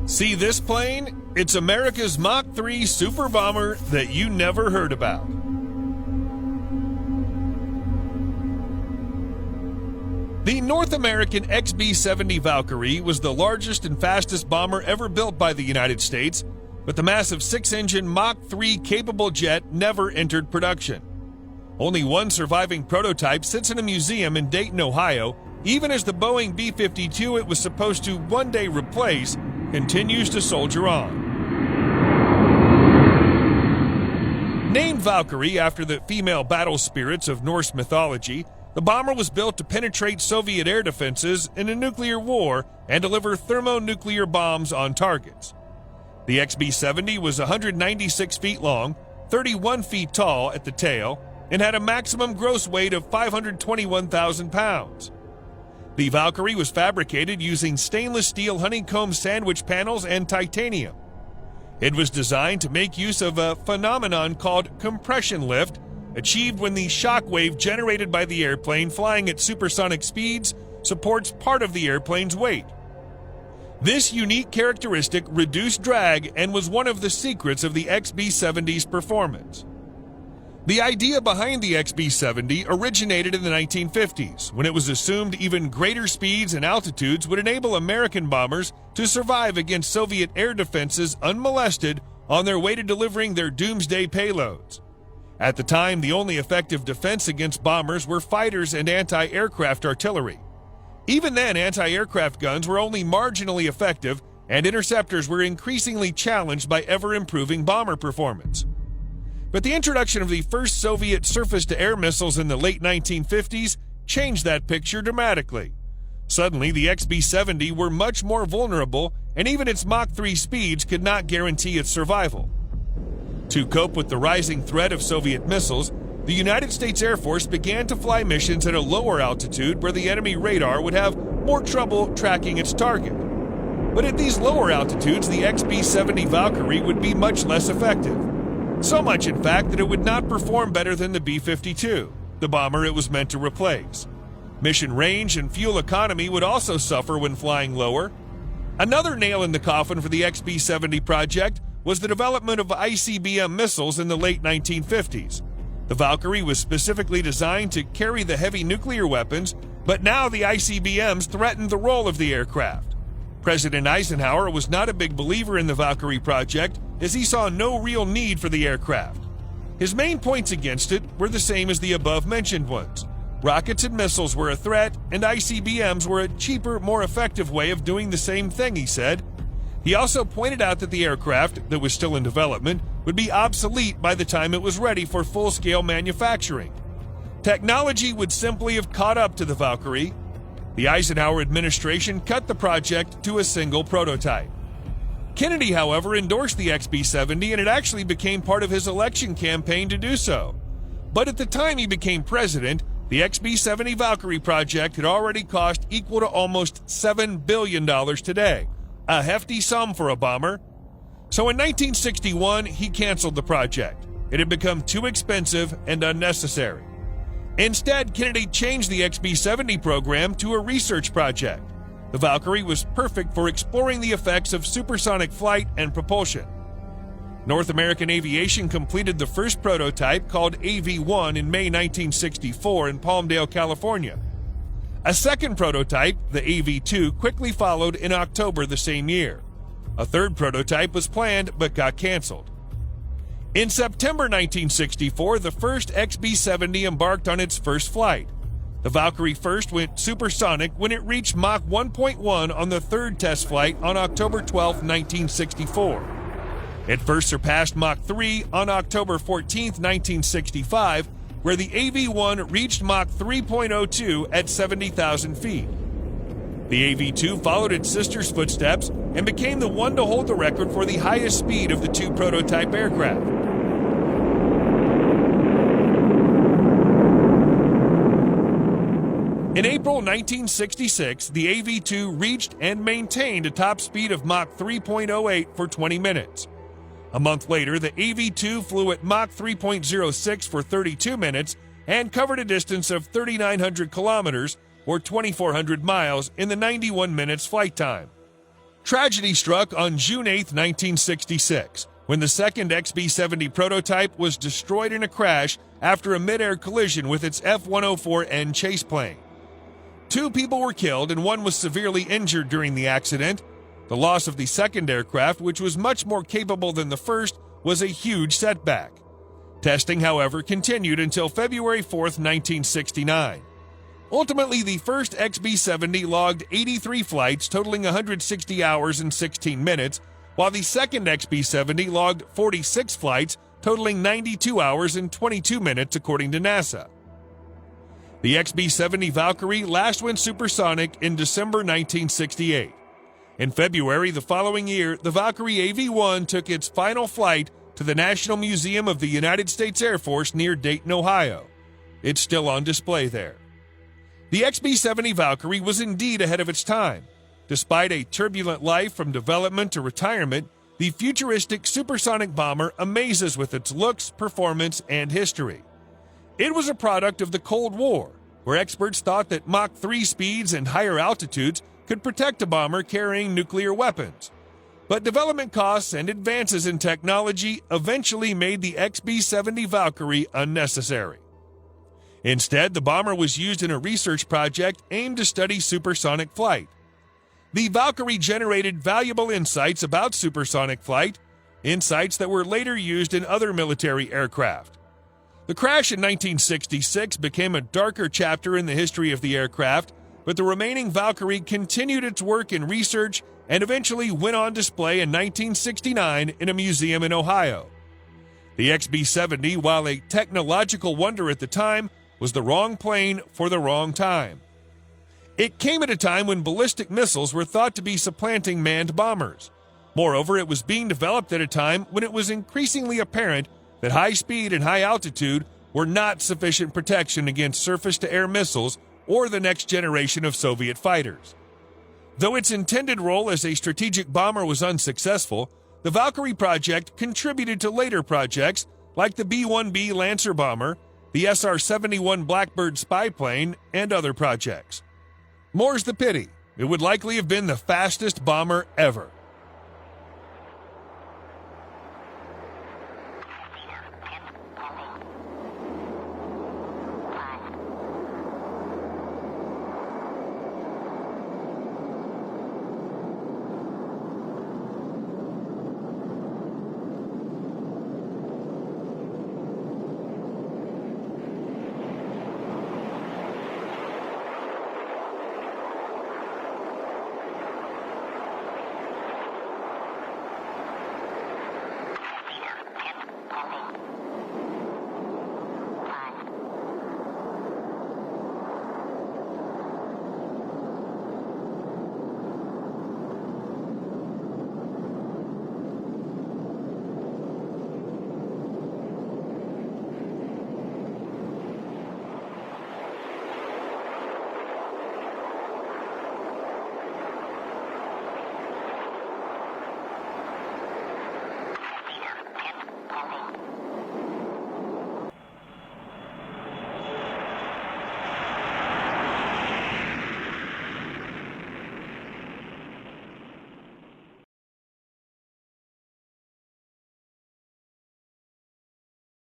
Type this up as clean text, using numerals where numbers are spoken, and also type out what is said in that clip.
See this plane? It's America's Mach 3 super bomber that you never heard about. The North American XB-70 Valkyrie was the largest and fastest bomber ever built by the United States, but the massive 6-engine Mach 3 capable jet never entered production. Only one surviving prototype sits in a museum in Dayton, Ohio, even as the Boeing B-52 it was supposed to one day replace continues to soldier on. Named Valkyrie after the female battle spirits of Norse mythology, the bomber was built to penetrate Soviet air defenses in a nuclear war and deliver thermonuclear bombs on targets. The XB-70 was 196 feet long, 31 feet tall at the tail, and had a maximum gross weight of 521,000 pounds. The Valkyrie was fabricated using stainless steel honeycomb sandwich panels and titanium. It was designed to make use of a phenomenon called compression lift, achieved when the shock wave generated by the airplane flying at supersonic speeds supports part of the airplane's weight. This unique characteristic reduced drag and was one of the secrets of the XB-70's performance. The idea behind the XB-70 originated in the 1950s, when it was assumed even greater speeds and altitudes would enable American bombers to survive against Soviet air defenses unmolested on their way to delivering their doomsday payloads. At the time, the only effective defense against bombers were fighters and anti-aircraft artillery. Even then, anti-aircraft guns were only marginally effective, and interceptors were increasingly challenged by ever-improving bomber performance. But the introduction of the first Soviet surface-to-air missiles in the late 1950s changed that picture dramatically. Suddenly, the XB-70 were much more vulnerable, and even its Mach 3 speeds could not guarantee its survival. To cope with the rising threat of Soviet missiles, the United States Air Force began to fly missions at a lower altitude where the enemy radar would have more trouble tracking its target. But at these lower altitudes, the XB-70 Valkyrie would be much less effective. So much, in fact, that it would not perform better than the B-52, the bomber it was meant to replace. Mission range and fuel economy would also suffer when flying lower. Another nail in the coffin for the XB-70 project was the development of ICBM missiles in the late 1950s. The Valkyrie was specifically designed to carry the heavy nuclear weapons, but now the ICBMs threatened the role of the aircraft. President Eisenhower was not a big believer in the Valkyrie project, as he saw no real need for the aircraft. His main points against it were the same as the above-mentioned ones. Rockets and missiles were a threat, and ICBMs were a cheaper, more effective way of doing the same thing, he said. He also pointed out that the aircraft, that was still in development, would be obsolete by the time it was ready for full-scale manufacturing. Technology would simply have caught up to the Valkyrie. The Eisenhower administration cut the project to a single prototype. Kennedy, however, endorsed the XB-70, and it actually became part of his election campaign to do so. But at the time he became president, the XB-70 Valkyrie project had already cost equal to almost $7 billion today, a hefty sum for a bomber. So in 1961, he canceled the project. It had become too expensive and unnecessary. Instead, Kennedy changed the XB-70 program to a research project. The Valkyrie was perfect for exploring the effects of supersonic flight and propulsion. North American Aviation completed the first prototype, called AV-1, in May 1964 in Palmdale, California. A second prototype, the AV-2, quickly followed in October the same year. A third prototype was planned but got canceled. In September 1964, the first XB-70 embarked on its first flight. The Valkyrie first went supersonic when it reached Mach 1.1 on the third test flight on October 12, 1964. It first surpassed Mach 3 on October 14, 1965, where the AV-1 reached Mach 3.02 at 70,000 feet. The AV-2 followed its sister's footsteps and became the one to hold the record for the highest speed of the two prototype aircraft. In April 1966, the AV-2 reached and maintained a top speed of Mach 3.08 for 20 minutes. A month later, the AV-2 flew at Mach 3.06 for 32 minutes and covered a distance of 3,900 kilometers, or 2,400 miles, in the 91 minutes flight time. Tragedy struck on June 8, 1966, when the second XB-70 prototype was destroyed in a crash after a mid-air collision with its F-104N chase plane. 2 people were killed and 1 was severely injured during the accident. The loss of the second aircraft, which was much more capable than the first, was a huge setback. Testing, however, continued until February 4, 1969. Ultimately, the first XB-70 logged 83 flights totaling 160 hours and 16 minutes, while the second XB-70 logged 46 flights totaling 92 hours and 22 minutes according to NASA. The XB-70 Valkyrie last went supersonic in December 1968. In February the following year, the Valkyrie AV-1 took its final flight to the National Museum of the United States Air Force near Dayton, Ohio. It's still on display there. The XB-70 Valkyrie was indeed ahead of its time. Despite a turbulent life from development to retirement, the futuristic supersonic bomber amazes with its looks, performance, and history. It was a product of the Cold War, where experts thought that Mach 3 speeds and higher altitudes could protect a bomber carrying nuclear weapons. But development costs and advances in technology eventually made the XB-70 Valkyrie unnecessary. Instead, the bomber was used in a research project aimed to study supersonic flight. The Valkyrie generated valuable insights about supersonic flight, insights that were later used in other military aircraft. The crash in 1966 became a darker chapter in the history of the aircraft, but the remaining Valkyrie continued its work in research and eventually went on display in 1969 in a museum in Ohio. The XB-70, while a technological wonder at the time, was the wrong plane for the wrong time. It came at a time when ballistic missiles were thought to be supplanting manned bombers. Moreover, it was being developed at a time when it was increasingly apparent that high speed and high altitude were not sufficient protection against surface-to-air missiles or the next generation of Soviet fighters. Though its intended role as a strategic bomber was unsuccessful, the Valkyrie project contributed to later projects like the B-1B Lancer bomber, the SR-71 Blackbird spy plane, and other projects. More's the pity. It would likely have been the fastest bomber ever.